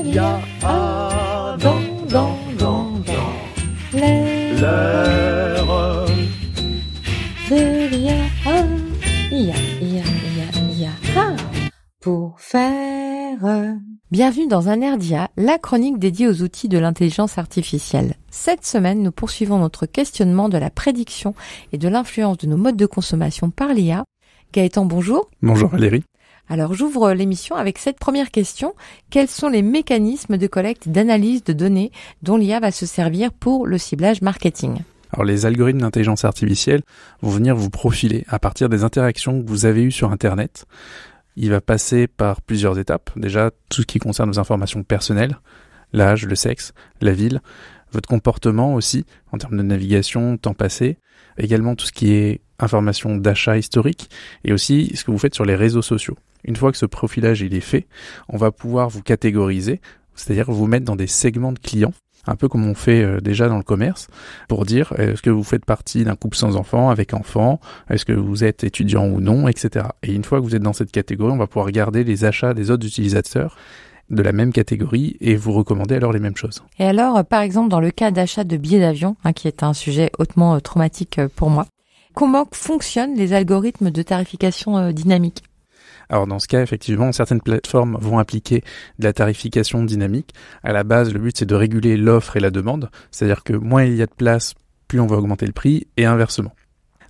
l'IA dans l'heure de l'IA. IA pour faire. Bienvenue dans un air d'IA, la chronique dédiée aux outils de l'intelligence artificielle. Cette semaine, nous poursuivons notre questionnement de la prédiction et de l'influence de nos modes de consommation par l'IA. Gaëtan, bonjour. Bonjour Valérie. Alors j'ouvre l'émission avec cette première question. Quels sont les mécanismes de collecte et d'analyse de données dont l'IA va se servir pour le ciblage marketing ? Alors les algorithmes d'intelligence artificielle vont venir vous profiler à partir des interactions que vous avez eues sur Internet. Il va passer par plusieurs étapes. Déjà, tout ce qui concerne vos informations personnelles, l'âge, le sexe, la ville, votre comportement aussi, en termes de navigation, temps passé, également tout ce qui est information d'achat historique, et aussi ce que vous faites sur les réseaux sociaux. Une fois que ce profilage il est fait, on va pouvoir vous catégoriser, c'est-à-dire vous mettre dans des segments de clients, un peu comme on fait déjà dans le commerce, pour dire est-ce que vous faites partie d'un couple sans enfants, avec enfants, est-ce que vous êtes étudiant ou non, etc. Et une fois que vous êtes dans cette catégorie, on va pouvoir regarder les achats des autres utilisateurs de la même catégorie et vous recommander alors les mêmes choses. Et alors, par exemple, dans le cas d'achat de billets d'avion, qui est un sujet hautement traumatique pour moi, comment fonctionnent les algorithmes de tarification dynamique ? Alors dans ce cas, effectivement, certaines plateformes vont appliquer de la tarification dynamique. À la base, le but c'est de réguler l'offre et la demande, c'est-à-dire que moins il y a de place, plus on va augmenter le prix, et inversement.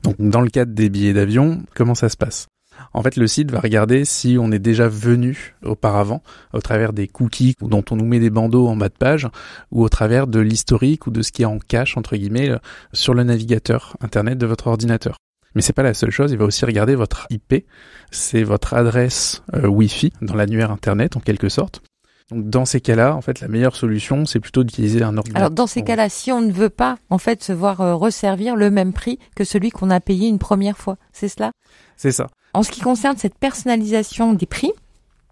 Donc dans le cadre des billets d'avion, comment ça se passe ? En fait, le site va regarder si on est déjà venu auparavant, au travers des cookies dont on nous met des bandeaux en bas de page, ou au travers de l'historique ou de ce qui est en cache, entre guillemets, sur le navigateur Internet de votre ordinateur. Mais c'est pas la seule chose, il va aussi regarder votre IP, c'est votre adresse Wi-Fi dans l'annuaire Internet en quelque sorte. Donc dans ces cas-là, en fait, la meilleure solution, c'est plutôt d'utiliser un ordinateur. Alors dans ces cas-là, si on ne veut pas en fait se voir resservir le même prix que celui qu'on a payé une première fois, c'est cela ? C'est ça. En ce qui concerne cette personnalisation des prix,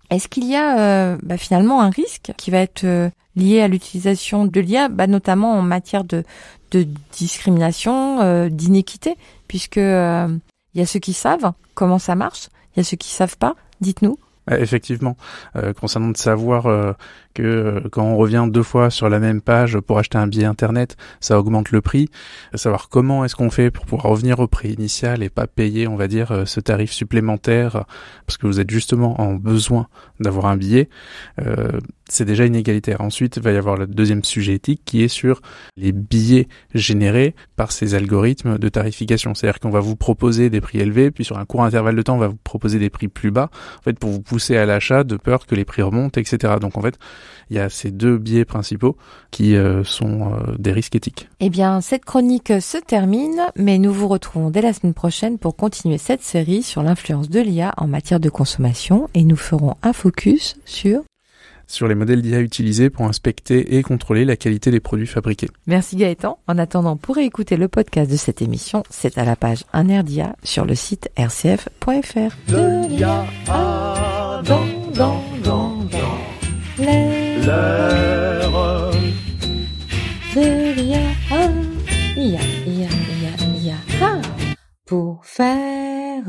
est-ce qu'il y a finalement un risque qui va être lié à l'utilisation de l'IA, notamment en matière de discrimination, d'inéquité, puisque il y a ceux qui savent comment ça marche, il y a ceux qui savent pas. Dites-nous. Effectivement, concernant de savoir que quand on revient 2 fois sur la même page pour acheter un billet internet, ça augmente le prix. Savoir comment est-ce qu'on fait pour pouvoir revenir au prix initial et pas payer, on va dire, ce tarif supplémentaire parce que vous êtes justement en besoin d'avoir un billet, c'est déjà inégalitaire. Ensuite, il va y avoir le deuxième sujet éthique qui est sur les billets générés par ces algorithmes de tarification. C'est-à-dire qu'on va vous proposer des prix élevés, puis sur un court intervalle de temps, on va vous proposer des prix plus bas, en fait, pour vous pousser à l'achat de peur que les prix remontent, etc. Donc en fait, il y a ces 2 biais principaux qui sont des risques éthiques. Eh bien, cette chronique se termine, mais nous vous retrouvons dès la semaine prochaine pour continuer cette série sur l'influence de l'IA en matière de consommation et nous ferons un focus sur les modèles d'IA utilisés pour inspecter et contrôler la qualité des produits fabriqués. Merci Gaëtan. En attendant, pour écouter le podcast de cette émission, c'est à la page Un air d'IA sur le site rcf.fr. De l'IA dans l'heure De l'IA, IA pour faire.